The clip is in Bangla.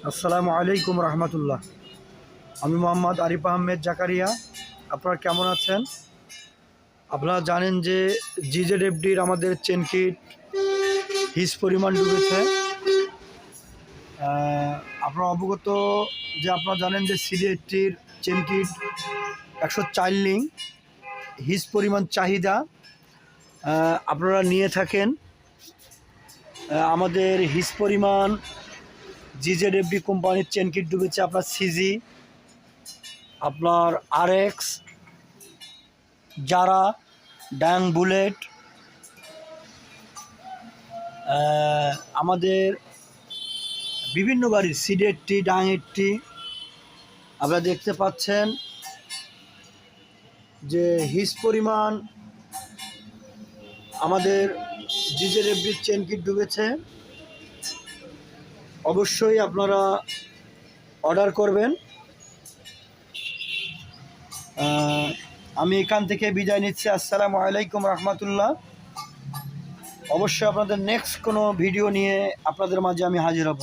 আসসালামু আলাইকুম রহমতুল্লাহ। আমি মোহাম্মদ আরিফ আহমেদ জাকারিয়া। আপনারা কেমন আছেন? আপনারা জানেন যে জিজেডএফডির আমাদের চেন কিট হিস পরিমাণ ডুবেছে। আপনারা অবগত যে আপনারা জানেন যে সিডি80-র চেন কিট 104 লিং হিস পরিমাণ চাহিদা আপনারা নিয়ে থাকেন। আমাদের হিস পরিমাণ জিজেডএফডি কোম্পানির চেন কিট ডুবেছে আপনার সিজি, আপনার আরএক্স, যারা, ড্যাং বুলেট, আমাদের বিভিন্ন গাড়ির সিডি80, ড্যাং80 আপনারা দেখতে পাচ্ছেন যে হিস পরিমাণ আমাদের জিজেডএফডির চেন কিট ডুবেছে। অবশ্যই আপনারা অর্ডার করবেন। আমি এখান থেকে বিদায় নিচ্ছি। আসসালামু আলাইকুম রহমতুল্লাহ। অবশ্যই আপনাদের নেক্সট কোনো ভিডিও নিয়ে আপনাদের মাঝে আমি হাজির হব।